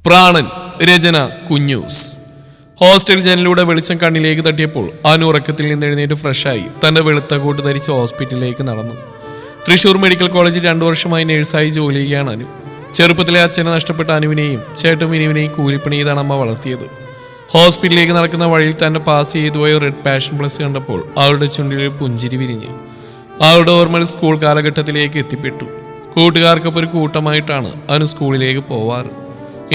പ്രാണൻ. രചന കുഞ്ഞൂസ്. ഹോസ്റ്റൽ ജനലിലൂടെ വെളിച്ചം കണ്ണിലേക്ക് തട്ടിയപ്പോൾ അനു ഉറക്കത്തിൽ നിന്ന് എഴുന്നേറ്റ് ഫ്രഷായി തന്റെ വെളുത്ത കൂട്ട് ധരിച്ച് ഹോസ്പിറ്റലിലേക്ക് നടന്നു. തൃശൂർ മെഡിക്കൽ കോളേജിൽ 2 വർഷമായി നഴ്സായി ജോലി ചെയ്യുകയാണ് അനു. ചെറുപ്പത്തിലെ അച്ഛനെ നഷ്ടപ്പെട്ട അനുവിനെയും ചേട്ടൻ വിനുവിനെയും കൂലിപ്പണി ചെയ്താണ് അമ്മ വളർത്തിയത്. ഹോസ്പിറ്റലിലേക്ക് നടക്കുന്ന വഴിയിൽ തന്നെ പാസ് ചെയ്തുപോയ റെഡ് പാഷൻ പ്ലസ് കണ്ടപ്പോൾ അവളുടെ ചുണ്ടിൽ പുഞ്ചിരി വിരിഞ്ഞു. അവളുടെ ഓർമ്മകൾ സ്കൂൾ കാലഘട്ടത്തിലേക്ക് എത്തിപ്പെട്ടു. കൂട്ടുകാർക്കൊപ്പം ഒരു കൂട്ടമായിട്ടാണ് അനു സ്കൂളിലേക്ക് പോവാറ്.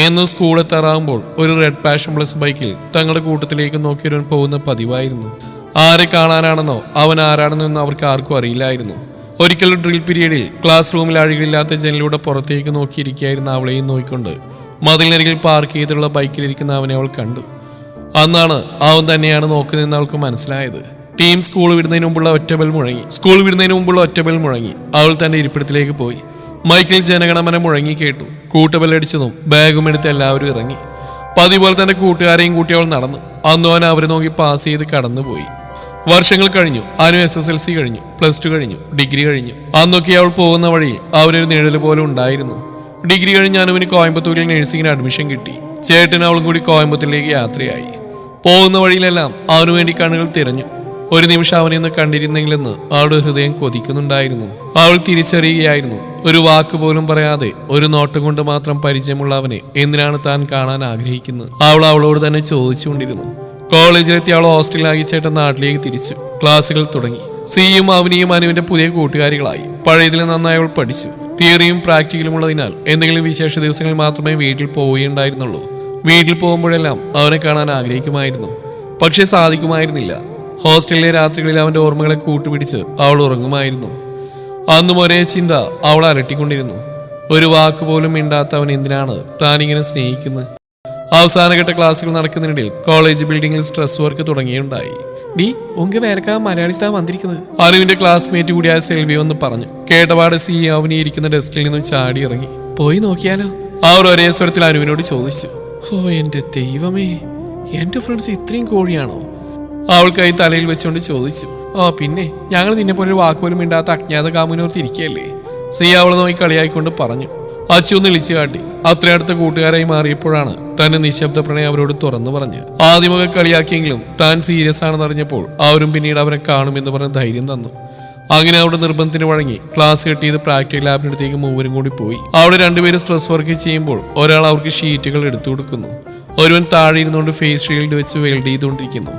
എന്നും സ്കൂൾ എത്താറാകുമ്പോൾ ഒരു റെഡ് പാഷൻ പ്ലസ് ബൈക്കിൽ തങ്ങളുടെ കൂട്ടത്തിലേക്ക് നോക്കിയവൻ പോകുന്ന പതിവായിരുന്നു. ആരെ കാണാനാണെന്നോ അവൻ ആരാണെന്നോ അവർക്ക് ആർക്കും അറിയില്ലായിരുന്നു. ഒരിക്കൽ ഡ്രിൽ പീരീഡിൽ ക്ലാസ് റൂമിൽ അഴികളില്ലാത്ത ജനലിലൂടെ പുറത്തേക്ക് നോക്കിയിരിക്കുകയായിരുന്ന അവളെയും നോക്കിക്കൊണ്ട് മതിലിനരികിൽ പാർക്ക് ചെയ്തിട്ടുള്ള ബൈക്കിലിരിക്കുന്ന അവനെ അവൾ കണ്ടു. അന്നാണ് അവൻ തന്നെയാണ് നോക്കുന്നതെന്ന് അവൾക്ക് മനസ്സിലായത്. ടീം സ്കൂൾ വിടുന്നതിന് മുമ്പുള്ള ഒറ്റബെൽ മുഴങ്ങി. അവൾ തന്റെ ഇരിപ്പിടത്തിലേക്ക് പോയി. മൈക്കിൽ ജനഗണമന മുഴങ്ങി കേട്ടു. കൂട്ടുബെല്ലടിച്ചതും ബാഗും എടുത്ത് എല്ലാവരും ഇറങ്ങി. പതിപോലെ തന്റെ കൂട്ടുകാരെയും കൂട്ടി അവൾ നടന്നു. അന്ന് അവൻ അവരെ നോക്കി പാസ് ചെയ്ത് കടന്നുപോയി. വർഷങ്ങൾ കഴിഞ്ഞു. അനു SSLC കഴിഞ്ഞു, +2 കഴിഞ്ഞു, ഡിഗ്രി കഴിഞ്ഞു. അന്നൊക്കെ അവൾ പോകുന്ന വഴിയിൽ അവനൊരു നിഴല് പോലെ ഉണ്ടായിരുന്നു. ഡിഗ്രി കഴിഞ്ഞ് അനുവിന് കോയമ്പത്തൂരിൽ നഴ്സിംഗിന് അഡ്മിഷൻ കിട്ടി. ചേട്ടൻ അവളും കൂടി കോയമ്പത്തൂരിലേക്ക് യാത്രയായി. പോകുന്ന വഴിയിലെല്ലാം അവനു വേണ്ടി കണ്ണുകൾ തിരഞ്ഞു. ഒരു നിമിഷം അവനെ ഒന്ന് കണ്ടിരുന്നെങ്കിലെന്ന് അവളുടെ ഹൃദയം കൊതിക്കുന്നുണ്ടായിരുന്നു. അവൾ തിരിച്ചറിയുകയായിരുന്നു. ഒരു വാക്ക് പോലും പറയാതെ ഒരു നോട്ടം കൊണ്ട് മാത്രം പരിചയമുള്ള അവനെ എന്തിനാണ് താൻ കാണാൻ ആഗ്രഹിക്കുന്നത്? അവൾ അവളോട് തന്നെ ചോദിച്ചുകൊണ്ടിരുന്നു. കോളേജിലെത്തി അവൾ ഹോസ്റ്റലിലാക്കി ചേട്ടൻ നാട്ടിലേക്ക് തിരിച്ചു. ക്ലാസ്സുകൾ തുടങ്ങി. സിയും അവനിയും അനുവിന്റെ പുതിയ കൂട്ടുകാരികളായി. പഴയതിൽ നന്നായി അവൾ പഠിച്ചു. തിയറിയും പ്രാക്ടിക്കലും ഉള്ളതിനാൽ എന്തെങ്കിലും വിശേഷ ദിവസങ്ങളിൽ മാത്രമേ വീട്ടിൽ പോവുകയുണ്ടായിരുന്നുള്ളൂ. വീട്ടിൽ പോകുമ്പോഴെല്ലാം അവനെ കാണാൻ ആഗ്രഹിക്കുമായിരുന്നു. പക്ഷെ സാധിക്കുമായിരുന്നില്ല. ഹോസ്റ്റലിലെ രാത്രികളിൽ അവന്റെ ഓർമ്മകളെ കൂട്ടുപിടിച്ച് അവൾ ഉറങ്ങുമായിരുന്നു. അന്നും ഒരേ ചിന്ത അവൾ അലട്ടിക്കൊണ്ടിരുന്നു. ഒരു വാക്ക് പോലും മിണ്ടാത്ത അവൻ എന്തിനാണ് താനിങ്ങനെ സ്നേഹിക്കുന്നത്? അവസാനഘട്ട ക്ലാസ്സുകൾ നടക്കുന്നതിനിടയിൽ കോളേജ് ബിൽഡിംഗിൽ സ്ട്രെസ് വർക്ക് തുടങ്ങിയുണ്ടായി. നീ ഉങ്ക വേലക്കാ മലയാളിസ്ഥാ വന്നിരിക്കുന്നത് അനുവിന്റെ ക്ലാസ്മേറ്റ് കൂടിയായ സെൽവി എന്ന് പറഞ്ഞു. കേട്ടപാട് സി അവനിരിക്കുന്ന ഡെസ്കിൽ നിന്നും ചാടി ഇറങ്ങി. പോയി നോക്കിയാലോ? അവർ ഒരേ സ്വരത്തിൽ അനുവിനോട് ചോദിച്ചു. ഓ എന്റെ ദൈവമേ, എന്റെ ഫ്രണ്ട്സ് ഇത്രയും കോഴിയാണോ? അവൾക്കായി തലയിൽ വെച്ചുകൊണ്ട് ചോദിച്ചു. ഓ പിന്നെ, ഞങ്ങൾ നിന്നെ പോലെ ഒരു വാക്കുപോലും മിണ്ടാത്ത അജ്ഞാത കാമുനോർത്തിരിക്കുകയല്ലേ? സി അവളെ നോക്കി കളിയായിക്കൊണ്ട് പറഞ്ഞു. അച്ചു ഒന്ന് ഇളിച്ചു കാട്ടി. അത്രയടുത്ത കൂട്ടുകാരായി മാറിയപ്പോഴാണ് തന്നെ നിശബ്ദ പ്രണയം അവരോട് തുറന്നു പറഞ്ഞ്. ആദ്യമൊക്കെ കളിയാക്കിയെങ്കിലും താൻ സീരിയസ് ആണെന്ന് അറിഞ്ഞപ്പോൾ അവരും പിന്നീട് അവരെ കാണുമെന്ന് പറഞ്ഞ് ധൈര്യം തന്നു. അങ്ങനെ അവരുടെ നിർബന്ധത്തിന് വഴങ്ങി ക്ലാസ് കെട്ടിയത് പ്രാക്ടിക്കൽ ലാബിനടുത്തേക്ക് മൂവരും കൂടി പോയി. അവിടെ രണ്ടുപേരും സ്ട്രെസ് വർക്ക് ചെയ്യുമ്പോൾ ഒരാൾ അവർക്ക് ഷീറ്റുകൾ എടുത്തു കൊടുക്കുന്നു. ഒരുവൻ താഴെ ഇരുന്നുകൊണ്ട് ഫേസ് ഷീൽഡ് വെച്ച് വെൽഡ് ചെയ്തുകൊണ്ടിരിക്കുന്നു.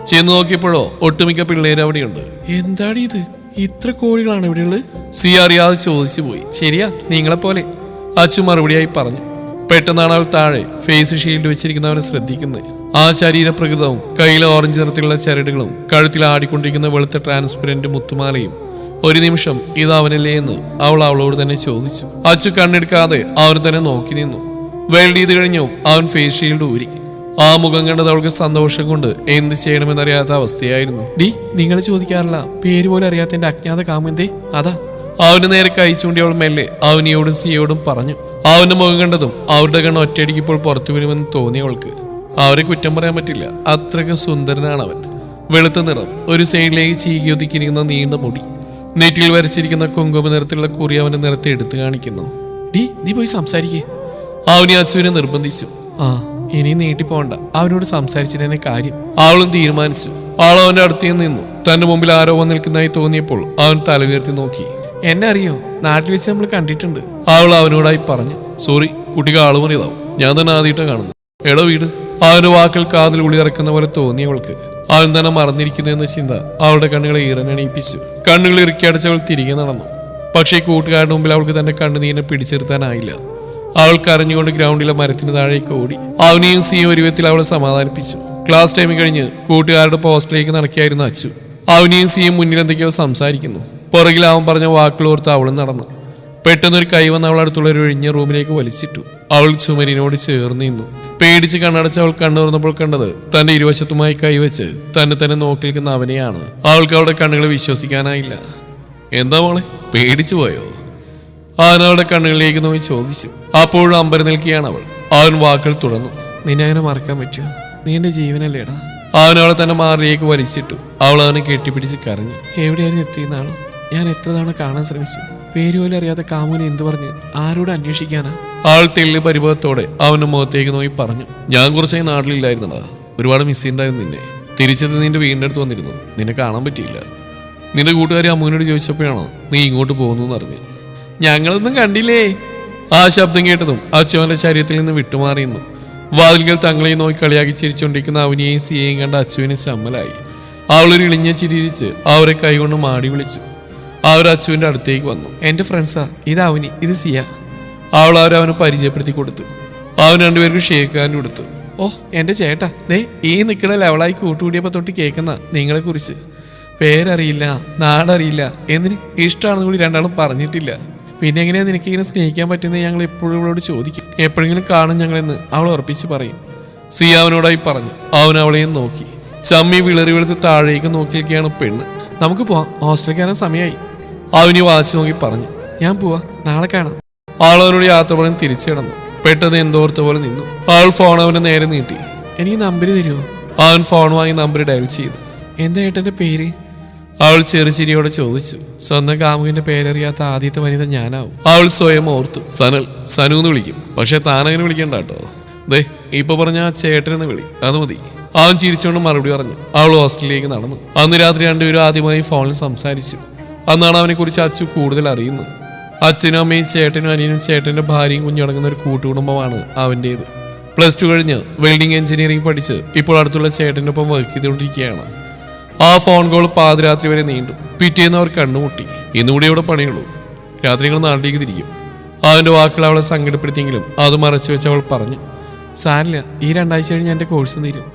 ചെന്ന് നോക്കിയപ്പോഴോ ഒട്ടുമിക്ക പിള്ളേര് അവിടെയുണ്ട്. എന്താണ് ഇത്? ഇത്ര കോഴികളാണ് ഇവിടെയുള്ളത്? സി അറിയാതെ ചോദിച്ചു പോയി. ശരിയാ, നിങ്ങളെപ്പോലെ, അച്ചു മറുപടിയായി പറഞ്ഞു. പെട്ടെന്നാണ് അവൾ താഴെ ഫേസ് ഷീൽഡ് വെച്ചിരിക്കുന്നവനെ ശ്രദ്ധിക്കുന്നത്. ആ ശരീരപ്രകൃതവും കയ്യിലെ ഓറഞ്ച് നിറത്തിലുള്ള ചരടുകളും കഴുത്തിൽ ആടിക്കൊണ്ടിരിക്കുന്ന വെളുത്ത ട്രാൻസ്പെറന്റ് മുത്തുമാലയും. ഒരു നിമിഷം ഇത് അവനല്ലേ എന്ന് അവൾ അവളോട് തന്നെ ചോദിച്ചു. അച്ചു കണ്ണെടുക്കാതെ അവന് തന്നെ നോക്കി നിന്നു. വെൽഡ് ചെയ്ത് കഴിഞ്ഞു അവൻ ഫേസ് ഷീൽഡ് ഊരി. ആ മുഖം കണ്ടത് അവൾക്ക് സന്തോഷം കൊണ്ട് എന്ത് ചെയ്യണമെന്നറിയാത്ത അവസ്ഥയായിരുന്നു. ഡി, നിങ്ങൾ ചോദിക്കാറില്ല, പേര് പോലും അറിയാത്ത എന്റെ അജ്ഞാത കാമുന്തേ അതാ. അവന് നേരെ കൈ ചൂണ്ടി അവൾ മെല്ലെ അവനിയോടും സിയോടും പറഞ്ഞു. അവന്റെ മുഖം കണ്ടതും അവരുടെ കണ്ണ് ഒറ്റയടിക്കിപ്പോൾ പുറത്തു വരുമെന്ന് തോന്നി അവൾക്ക്. അവരെ കുറ്റം പറയാൻ പറ്റില്ല, അത്രയ്ക്ക് സുന്ദരനാണ് അവൻ. വെളുത്ത നിറം, ഒരു സൈഡിലേക്ക് ചീകി ഒതുക്കിയിരിക്കുന്ന നീണ്ട മുടി, നെറ്റിൽ വരച്ചിരിക്കുന്ന കുങ്കുമ നിറത്തിലുള്ള കുറി അവന്റെ നിറത്തെ എടുത്തു കാണിക്കുന്നു. ഡി, നീ പോയി സംസാരിക്കേ, അവനി അച്ചുവിനെ നിർബന്ധിച്ചു. ആ, ഇനി നീട്ടി പോണ്ട, അവനോട് സംസാരിച്ചിട്ട് കാര്യം. അവളും തീരുമാനിച്ചു. അവൾ അവന്റെ അടുത്ത് നിന്നു. തന്റെ മുമ്പിൽ ആരോ വന്ന് നിൽക്കുന്നതായി തോന്നിയപ്പോൾ അവൻ തല ഉയർത്തി നോക്കി. എന്നെ അറിയോ? നാട്ടിൽ വെച്ച് നമ്മൾ കണ്ടിട്ടുണ്ട്, അവൾ അവനോടായി പറഞ്ഞു. സോറി, കുട്ടിക്ക് ആളുമറിയതാവും, ഞാൻ തന്നെ ആദ്യമായിട്ടാണ് കാണുന്നത്. എടോ വീട്. അവന്റെ വാക്കിൽ കാതിൽ ഉളി ഇറക്കുന്ന പോലെ തോന്നി അവൾക്ക്. അവൻ തന്നെ മറന്നിരിക്കുന്നു എന്ന ചിന്ത അവളുടെ കണ്ണുകളെ ഈറനണിയിപ്പിച്ചു. കണ്ണുകൾ ഇറുക്കി അടച്ചവൾ തിരികെ നടന്നു. പക്ഷേ കൂട്ടുകാരുടെ മുമ്പിൽ അവൾക്ക് തന്റെ കണ്ണുനീരിനെ പിടിച്ചെടുത്താനായില്ല. അവൾ കരഞ്ഞുകൊണ്ട് ഗ്രൗണ്ടിലെ മരത്തിന് താഴേക്ക് ഓടി. അവനെയും സി ഒരു വിധത്തിൽ അവളെ സമാധാനിപ്പിച്ചു. ക്ലാസ് ടൈം കഴിഞ്ഞ് കൂട്ടുകാരുടെ പോസ്റ്റിലേക്ക് നടക്കിയായിരുന്നു അച്ചു. അവനെയും സിയും മുന്നിൽ എന്തൊക്കെയോ സംസാരിക്കുന്നു. പുറകിൽ അവൻ പറഞ്ഞ വാക്കുകളോർത്ത് അവളും നടന്നു. പെട്ടെന്നൊരു കൈ വന്ന് അവൾ അടുത്തുള്ള ഒരു ഒഴിഞ്ഞ റൂമിലേക്ക് വലിച്ചിട്ടു. അവൾ ചുമരിനോട് ചേർന്ന് നിന്നു. പേടിച്ച് കണ്ണടച്ച് അവൾ കണ്ണു തുറന്നപ്പോൾ കണ്ടത് തന്റെ ഇരുവശത്തുമായി കൈവച്ച് തന്നെ നോക്കി നിൽക്കുന്ന അവനെയാണ്. അവൾക്ക് അവളുടെ കണ്ണുകളെ വിശ്വസിക്കാനായില്ല. എന്താ മോളെ, പേടിച്ചു പോയോ? അവൻ അവളുടെ കണ്ണുകളിലേക്ക് നോക്കി ചോദിച്ചു. അപ്പോഴും അമ്പരം നിൽക്കുകയാണ് അവൾ. അവൻ വാക്കുകൾ തുടർന്നു. നിന്നെ അങ്ങനെ മറക്കാൻ പറ്റുമോ? നീ എന്റെ ജീവനല്ലേടാ. അവൻ അവളെ തന്നെ മാറിലേക്ക് വലിച്ചിട്ടു. അവൾ അവനെ കെട്ടിപ്പിടിച്ച് കരഞ്ഞു. എവിടെയായിരുന്നു എത്തിയെന്നാണോ? ഞാൻ എത്ര തവണ കാണാൻ ശ്രമിച്ചു. പേര് പോലും അറിയാത്ത കാമുവിനെ എന്തു പറഞ്ഞ് ആരോട് അന്വേഷിക്കാനാ? ആൾ തെല്ല് പരിഭവത്തോടെ അവന്റെ മുഖത്തേക്ക് നോക്കി പറഞ്ഞു. ഞാൻ കുറച്ചായി നാട്ടിലില്ലായിരുന്നടാ. ഒരുപാട് മിസ് ചെയ്യുന്നുണ്ടായിരുന്നു നിന്നെ. തിരിച്ചത് നിന്റെ വീടിൻ്റെ അടുത്ത് വന്നിരുന്നു. നിന്നെ കാണാൻ പറ്റിയില്ല. നിന്റെ കൂട്ടുകാരി അമ്മുവിനോട് ചോദിച്ചപ്പോഴാണോ നീ ഇങ്ങോട്ട് പോകുന്നു എന്നറിഞ്ഞു. ഞങ്ങളൊന്നും കണ്ടില്ലേ? ആ ശബ്ദം കേട്ടതും അച്ചുവിന്റെ ശരീരത്തിൽ നിന്ന് വിട്ടുമാറിയുന്നു. വാതിൽകൾ തങ്ങളെയും നോക്കി കളിയാക്കി ചിരിച്ചുകൊണ്ടിരിക്കുന്ന അവനെയും സിയെയും കണ്ട അച്ചുവിനെ ചമ്മലായി. അവളൊരു ഇളിഞ്ഞ ചിരിച്ച് അവരെ കൈകൊണ്ട് മാടി വിളിച്ചു. അവർ അച്ചുവിന്റെ അടുത്തേക്ക് വന്നു. എന്റെ ഫ്രണ്ട്സാ, ഇത് അവനി, ഇത് സിയ. അവൾ അവരവന് പരിചയപ്പെടുത്തി കൊടുത്തു. അവൻ രണ്ടുപേർക്ക് ഷേക്ക് ഹാൻഡ് കൊടുത്തു. ഓ എന്റെ ചേട്ടാ, ദേ ഈ നിൽക്കണ ലെവലായി കൂട്ടുകൂടിയപ്പോൾ തൊട്ട് കേൾക്കുന്ന നിങ്ങളെ കുറിച്ച്. പേരറിയില്ല, നാടറിയില്ല, എന്തിന് ഇഷ്ടമാണെന്ന് കൂടി രണ്ടാളും പറഞ്ഞിട്ടില്ല. പിന്നെ എങ്ങനെയാ നിനക്കിങ്ങനെ സ്നേഹിക്കാൻ പറ്റുന്നത് ഞങ്ങൾ എപ്പോഴും ഇവളോട് ചോദിക്കും. എപ്പോഴെങ്കിലും കാണും ഞങ്ങളെന്ന് അവൾ ഉറപ്പിച്ച് പറയും. സിയ അവനോടായി പറഞ്ഞു. അവൻ അവളെയും നോക്കി. ചമ്മി വിളറി വെളുത്ത് താഴേക്ക് നോക്കിയിരിക്കുകയാണ് പെണ്ണ്. നമുക്ക് പോവാം, ഹോസ്റ്റലിൽ കയറാൻ സമയമായി. അവന് വാച്ച് നോക്കി പറഞ്ഞു. ഞാൻ പോവാ, നാളെ കാണാം. ആൾ അവനോട് യാത്ര പറഞ്ഞ് തിരിച്ചു കിടന്നു. പെട്ടെന്ന് എന്തോർത്ത പോലെ നിന്നു. ആൾ ഫോൺ അവന്റെ നേരെ നീട്ടി. എനിക്ക് നമ്പർ തരുമോ? അവൻ ഫോൺ വാങ്ങി നമ്പർ ഡയൽ ചെയ്തു. എന്താ ഏട്ടന്റെ പേര്? അവൾ ചെറുചിരിയോടെ ചോദിച്ചു. സ്വന്തം കാമുകന്റെ പേരറിയാത്ത ആദ്യത്തെ വനിത ഞാനാവും. അവൾ സ്വയം ഓർത്തു. സനൽ, സനു എന്ന് വിളിക്കും. പക്ഷെ താനങ്ങനെ വിളിക്കണ്ട കേട്ടോ. ദേ ഇപ്പൊ പറഞ്ഞ ആ ചേട്ടനെന്ന് വിളി, അത് മതി. അവൻ ചിരിച്ചുകൊണ്ട് മറുപടി പറഞ്ഞു. അവൾ ഹോസ്റ്റലിലേക്ക് നടന്നു. അന്ന് രാത്രി രണ്ടുപേരും ആദ്യമായി ഫോണിൽ സംസാരിച്ചു. അന്നാണ് അവനെ കുറിച്ച് അച്ചു കൂടുതൽ അറിയുന്നത്. അച്ഛനും അമ്മയും ചേട്ടനും അനിയനും ചേട്ടന്റെ ഭാര്യയും കുഞ്ഞടങ്ങുന്ന ഒരു കൂട്ടുകുടുംബമാണ് അവൻ്റേത്. +2 കഴിഞ്ഞ് വെൽഡിംഗ് എഞ്ചിനീയറിംഗ് പഠിച്ച് ഇപ്പോൾ അടുത്തുള്ള ചേട്ടൻ്റെ ഒപ്പം വർക്ക് ചെയ്തുകൊണ്ടിരിക്കുകയാണ്. ആ ഫോൺ കോൾ പാതിരാത്രി വരെ നീണ്ടു. പിറ്റേന്ന് അവർ കണ്ണുമുട്ടി. ഇന്നുകൂടി ഇവിടെ പണിയുള്ളൂ, രാത്രി ഞങ്ങൾ നാട്ടിലേക്ക് തിരിക്കും. അവൻ്റെ വാക്കുകൾ അവളെ സങ്കടപ്പെടുത്തിയെങ്കിലും അത് മറച്ചു വെച്ച് അവൾ പറഞ്ഞു. സാരില്ല, ഈ 2 ആഴ്ച കഴിഞ്ഞ് എൻ്റെ കോഴ്സ് തീരും.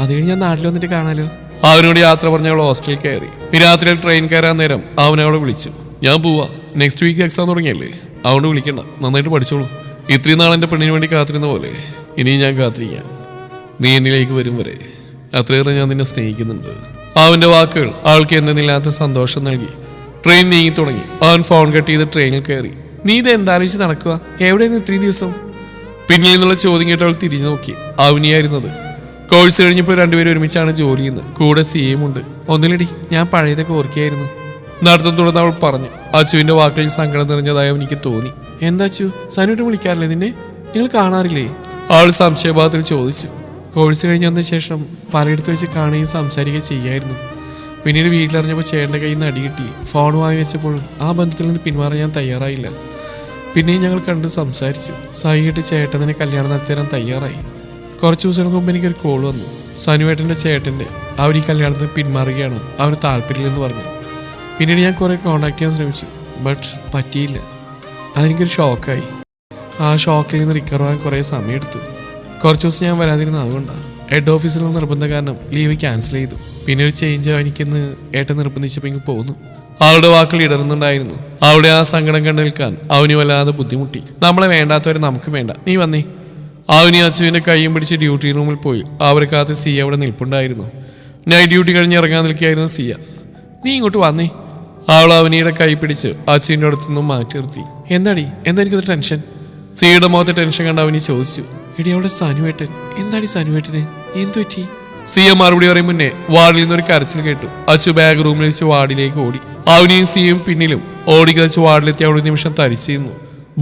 അത് കഴിഞ്ഞ് ഞാൻ നാട്ടിൽ വന്നിട്ട് കാണാലോ. അവനോട് യാത്ര പറഞ്ഞ് അവൾ ഹോസ്റ്റലിൽ കയറി. രാത്രിയിൽ ട്രെയിൻ കയറാൻ നേരം അവനവളെ വിളിച്ചു. ഞാൻ പോവാ, നെക്സ്റ്റ് വീക്ക് എക്സാം തുടങ്ങിയല്ലേ, അതുകൊണ്ട് വിളിക്കണ്ട, നന്നായിട്ട് പഠിച്ചോളൂ. ഇത്രയും നാൾ എൻ്റെ പെണ്ണിന് വേണ്ടി കാത്തിരുന്ന പോലെ ഇനിയും ഞാൻ കാത്തിരിക്കാം. നീ എന്നിലേക്ക് വരും വരെ. അത്രയേറെ ഞാൻ നിന്നെ സ്നേഹിക്കുന്നുണ്ട്. അവൻ്റെ വാക്കുകൾ ആൾക്ക് എന്തെന്നില്ലാത്ത സന്തോഷം നൽകി. ട്രെയിൻ നീങ്ങി തുടങ്ങി. അവൻ ഫോൺ കട്ട് ചെയ്ത് ട്രെയിനിൽ കയറി. നീ ഇത് എന്താലോചിച്ച് നടക്കുക? എവിടെയായിരുന്നു ഇത്രയും ദിവസം? പിന്നിൽ നിന്നുള്ള ചോദ്യം കേട്ട് അവൾ തിരിഞ്ഞു നോക്കി. അവനിയായിരുന്നത്. കോഴ്സ് കഴിഞ്ഞപ്പോൾ രണ്ടുപേരും ഒരുമിച്ചാണ് ജോലി ചെയ്യുന്നത്. കൂടെ സിയും ഉണ്ട്. ഒന്നിലടി, ഞാൻ പഴയതൊക്കെ ഓർക്കുകയായിരുന്നു. നടത്തം തുടർന്ന് അവൾ പറഞ്ഞു. അച്ചുവിന്റെ വാക്കുകളിൽ സങ്കടം നിറഞ്ഞതായി അവനിക്ക് തോന്നി. എന്താ അച്ചു, സനുവിട്ട് വിളിക്കാറില്ലേ നിന്നെ? നിങ്ങൾ കാണാറില്ലേ? അവൾ സംശയഭാവത്തിൽ ചോദിച്ചു. കോഴ്സ് കഴിഞ്ഞ് വന്ന ശേഷം പലയിടത്ത് വെച്ച് കാണുകയും സംസാരിക്കുകയും ചെയ്യായിരുന്നു. പിന്നീട് വീട്ടിലറിഞ്ഞപ്പോൾ ചേട്ടൻ്റെ കയ്യിൽ നിന്ന് അടി കിട്ടി. ഫോൺ വാങ്ങി വെച്ചപ്പോൾ ആ ബന്ധത്തിൽ നിന്ന് പിന്മാറാൻ ഞാൻ തയ്യാറായില്ല. പിന്നെയും ഞങ്ങൾ കണ്ട് സംസാരിച്ചു. സഹിയിട്ട് ചേട്ടനെ കല്യാണം നടത്തിത്തരാൻ തയ്യാറായി. കുറച്ച് ദിവസങ്ങൾക്ക് മുമ്പ് എനിക്കൊരു കോൾ വന്നു. സനുവേട്ടൻ്റെ ചേട്ടൻ്റെ അവർ ഈ കല്യാണത്തിന് പിന്മാറുകയാണ്, അവന് താല്പര്യമില്ലെന്ന് പറഞ്ഞു. പിന്നീട് ഞാൻ കുറേ കോണ്ടാക്ട് ചെയ്യാൻ ശ്രമിച്ചു, ബട്ട് പറ്റിയില്ല. അതെനിക്കൊരു ഷോക്കായി. ആ ഷോക്കിൽ നിന്ന് റിക്കവർ ആകാൻ കുറേ സമയമെടുത്തു. കുറച്ച് ദിവസം ഞാൻ വരാതിരുന്ന അതുകൊണ്ടാണ്. ഹെഡ് ഓഫീസിൽ നിന്ന് നിർബന്ധ കാരണം ലീവ് ക്യാൻസൽ ചെയ്തു. പിന്നെ ഒരു ചേഞ്ച് എനിക്കെന്ന് ഏട്ടൻ നിർബന്ധിച്ചപ്പോൾ ഇങ്ങ് പോന്നു. അവളുടെ വാക്കുകൾ ഇടറുന്നുണ്ടായിരുന്നു. അവളുടെ ആ സങ്കടം കണ്ടു നിൽക്കാൻ അവന് വല്ലാതെ ബുദ്ധിമുട്ടി. നമ്മളെ വേണ്ടാത്തവരെ നമുക്ക് വേണ്ട, നീ വന്നേ. അവനി അച്ചുവിൻ്റെ കൈയും പിടിച്ച് ഡ്യൂട്ടി റൂമിൽ പോയി. അവരെ കാത്ത് സിയ അവിടെ നിൽപ്പുണ്ടായിരുന്നു. നൈറ്റ് ഡ്യൂട്ടി കഴിഞ്ഞ് ഇറങ്ങാൻ നിൽക്കുകയായിരുന്നു സിയ. നീ ഇങ്ങോട്ട് വന്നേ. അവൾ അവനിയുടെ കൈ പിടിച്ച് അച്ചുവിൻ്റെ അടുത്തുനിന്നും മാറ്റി നിർത്തി. എന്താടി, എന്താ എനിക്കത് ടെൻഷൻ? സിയുടെ മുഖത്തെ ടെൻഷൻ കണ്ട് അവനി ചോദിച്ചു. എടി അവളുടെ സനുവേട്ടൻ, എന്താടി സനുവേട്ടന് എന്തു പറ്റി? സിയ മറുപടി പറയും മുന്നേ വാർഡിൽ നിന്നൊരു കരച്ചിൽ കേട്ടു. അച്ചു ബാഗ് റൂമിൽ വെച്ച് വാർഡിലേക്ക് ഓടി. അവനിയും സിയും പിന്നിലും ഓടിക്കച്ച് വാർഡിലെത്തി. അവളുടെ നിമിഷം തരിച്ചിരുന്നു.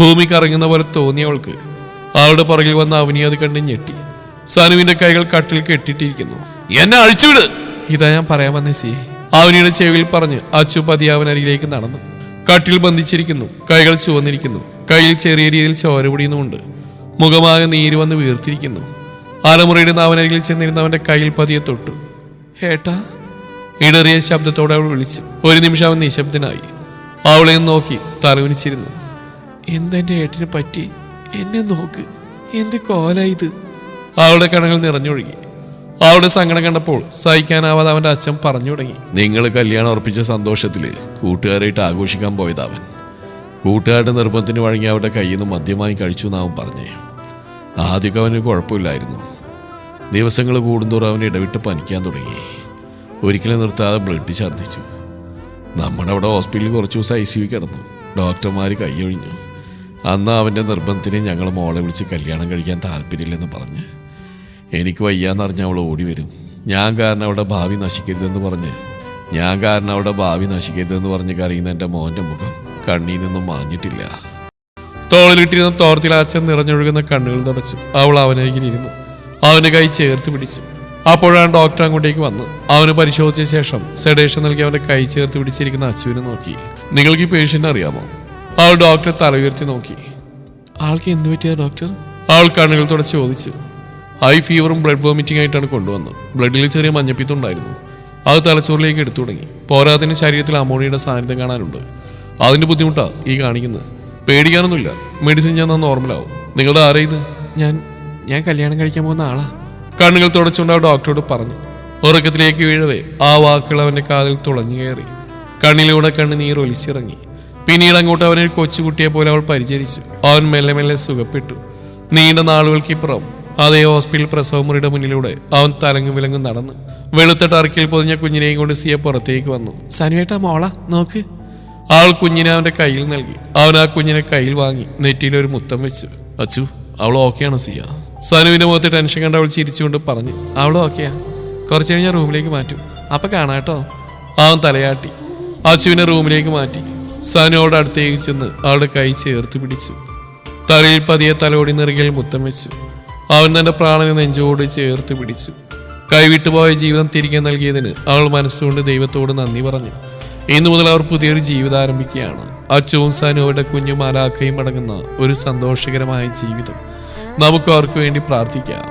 ഭൂമി കറങ്ങുന്ന പോലെ തോന്നി അവൾക്ക്. അവളുടെ പുറകിൽ വന്ന അവനി അത് കണ്ട് ഞെട്ടി. സനുവിന്റെ കൈകൾ കട്ടിൽ കെട്ടിട്ടിരിക്കുന്നു. എന്നെ അഴിച്ചുവിട്! ഇതാ ഞാൻ പറയാൻ വന്നേ സി. അവനിയുടെ ചെവിയിൽ പറഞ്ഞ് അച്ചു പതിയെ അവനരികിലേക്ക് നടന്നു. കട്ടിൽ ബന്ധിച്ചിരിക്കുന്നു. കൈകൾ ചുവന്നിരിക്കുന്നു. കയ്യിൽ ചെറിയ രീതിയിൽ ചോര പൊടിയുന്നുമുണ്ട്. മുഖമാകെ നീര് വന്ന് വീർത്തിരിക്കുന്നു. അലമുറയുടെ അവനരികിൽ ചെന്നിരുന്നവന്റെ കയ്യിൽ പതിയെ തൊട്ടു. ഏട്ടാ, ഇടറിയ ശബ്ദത്തോടെ അവൾ വിളിച്ചു. ഒരു നിമിഷം അവൻ നിശബ്ദനായി. അവളെയും നോക്കി തലകുനിച്ചിരുന്നു. എന്തെന്റെ ഏട്ടന് പറ്റി? എന്നെ നോക്ക്, എന്ത് കോലായത്? അവളുടെ കണ്ണുകൾ നിറഞ്ഞൊഴുകി. അവളുടെ സങ്കടം കണ്ടപ്പോൾ സഹിക്കാനാവാതെ അവന്റെ അച്ഛൻ പറഞ്ഞു തുടങ്ങി. നിങ്ങൾ കല്യാണം ഉറപ്പിച്ച സന്തോഷത്തില് കൂട്ടുകാരായിട്ട് ആഘോഷിക്കാൻ പോയതാവൻ. കൂട്ടുകാരുടെ നിർബന്ധത്തിന് വഴങ്ങി അവരുടെ കയ്യിൽ നിന്ന് മദ്യമായി കഴിച്ചു എന്നാവും പറഞ്ഞേ. ആദ്യമൊക്കെ അവന് കുഴപ്പമില്ലായിരുന്നു. ദിവസങ്ങൾ കൂടുന്തോറും അവൻ ഇടവിട്ട് പനിക്കാൻ തുടങ്ങി. ഒരിക്കലും നിർത്താതെ ബ്ലഡ് ഛർദ്ദിച്ചു. നമ്മുടെ അവിടെ ഹോസ്പിറ്റലിൽ കുറച്ച് ദിവസം ICU കിടന്നു. ഡോക്ടർമാർ കൈയൊഴിഞ്ഞു. അന്ന് അവൻ്റെ നിർബന്ധത്തിന് ഞങ്ങൾ മോളെ വിളിച്ച് കല്യാണം കഴിക്കാൻ താല്പര്യമില്ലെന്ന് പറഞ്ഞ്. എനിക്ക് വയ്യാന്നറിഞ്ഞ് അവൾ ഓടി വരും. ഞാൻ കാരണം അവളുടെ ഭാവി നശിക്കരുതെന്ന് പറഞ്ഞ് കരയുന്ന എൻ്റെ മോൻ്റെ മുഖം കണ്ണീൽ നിന്നും മാഞ്ഞിട്ടില്ല. തോളിലിട്ടിരുന്ന തോർത്തിൽ അച്ഛൻ നിറഞ്ഞൊഴുകുന്ന കണ്ണുകൾ തുടച്ചു അവൾ അവനരികിലിരുന്നു. അവന്റെ കൈ ചേർത്ത് പിടിച്ചു. അപ്പോഴാണ് ഡോക്ടർ അങ്ങോട്ടേക്ക് വന്ന് അവന് പരിശോധിച്ച ശേഷം സെഡേഷൻ നൽകി അവന്റെ കൈ ചേർത്ത് പിടിച്ചിരിക്കുന്ന അച്ചുവിനെ നോക്കി. നിങ്ങൾക്ക് ഈ പേഷ്യന്റ് അറിയാമോ? അവൾ ഡോക്ടറെ തല ഉയർത്തി നോക്കി. ആൾക്ക് എന്ത് പറ്റിയ ഡോക്ടർ? അവൾ കണ്ണുകൾ തുടച്ച് ചോദിച്ചു. ഹൈ ഫീവറും ബ്ലഡ് വോമിറ്റിംഗ് ആയിട്ടാണ് കൊണ്ടുവന്നത്. ബ്ലഡിൽ ചെറിയ മഞ്ഞപ്പിത്തുണ്ടായിരുന്നു. അത് തലച്ചോറിലേക്ക് എടുത്തു തുടങ്ങി. പോരാത്തിന് ശരീരത്തിൽ അമോണിയയുടെ സാന്നിധ്യം കാണാനുണ്ട്. അതിന്റെ ബുദ്ധിമുട്ടാ ഈ കാണിക്കുന്നത്. പേടിക്കാനൊന്നുമില്ല, മെഡിസിൻ ഞാൻ നോർമലാവും. നിങ്ങളുടെ ആരാ ഇത്? ഞാൻ കല്യാണം കഴിക്കാൻ പോകുന്ന ആളാ. കണ്ണുകൾ തുടച്ചുകൊണ്ട് ആ ഡോക്ടറോട് പറഞ്ഞു. ഉറക്കത്തിലേക്ക് വീഴവേ ആ വാക്കുകൾ അവന്റെ കാതിൽ തുളഞ്ഞു കയറി. കണ്ണിലൂടെ കണ്ണുനീർ ഒലിച്ചിറങ്ങി. പിന്നീട് അങ്ങോട്ട് അവനൊരു കൊച്ചുകുട്ടിയെ പോലെ അവൾ പരിചരിച്ചു. അവൻ മെല്ലെ മെല്ലെ സുഖപ്പെട്ടു. നീണ്ട നാളുകൾക്കിപ്പുറം അതേ ഹോസ്പിറ്റൽ പ്രസവ മുറിയുടെ മുന്നിലൂടെ അവൻ തലങ്ങും വിലങ്ങും നടന്നു. വെളുത്ത ടർക്കിൽ പൊതിഞ്ഞ കുഞ്ഞിനെയും കൊണ്ട് സിയ പുറത്തേക്ക് വന്നു. സനുവേട്ടാ മോള നോക്ക്. അവൾ കുഞ്ഞിനെ അവന്റെ കയ്യിൽ നൽകി. അവൻ ആ കുഞ്ഞിനെ കയ്യിൽ വാങ്ങി നെറ്റിയിൽ ഒരു മുത്തം വെച്ചു. അച്ചു, അവൾ ഓക്കെയാണോ സിയ? സനുവിന്റെ മുഖത്ത് ടെൻഷൻ കണ്ട് അവൾ ചിരിച്ചുകൊണ്ട് പറഞ്ഞു. അവൾ ഓക്കെയാ, കുറച്ചു കഴിഞ്ഞാൽ റൂമിലേക്ക് മാറ്റും, അപ്പൊ കാണാട്ടോ. അവൻ തലയാട്ടി. അച്ചുവിനെ റൂമിലേക്ക് മാറ്റി. സനു അവളുടെ അടുത്തേക്ക് ചെന്ന് അവളുടെ കൈ ചേർത്ത് പിടിച്ചു. തലയിൽ പതിയെ തലോടി നെറുകിൽ മുത്തം വെച്ചു. അവൻ തന്റെ പ്രാണനെ നെഞ്ചോട് ചേർത്ത് പിടിച്ചു. കൈവിട്ടുപോയ ജീവിതം തിരികെ നൽകിയതിന് അവൾ മനസ്സുകൊണ്ട് ദൈവത്തോട് നന്ദി പറഞ്ഞു. ഇന്നു മുതൽ അവർ പുതിയൊരു ജീവിതം ആരംഭിക്കുകയാണ്. അച്ചുവും സനുവയുടെ കുഞ്ഞും അലാഖയും അടങ്ങുന്ന ഒരു സന്തോഷകരമായ ജീവിതം. നമുക്ക് അവർക്ക് വേണ്ടി പ്രാർത്ഥിക്കാം.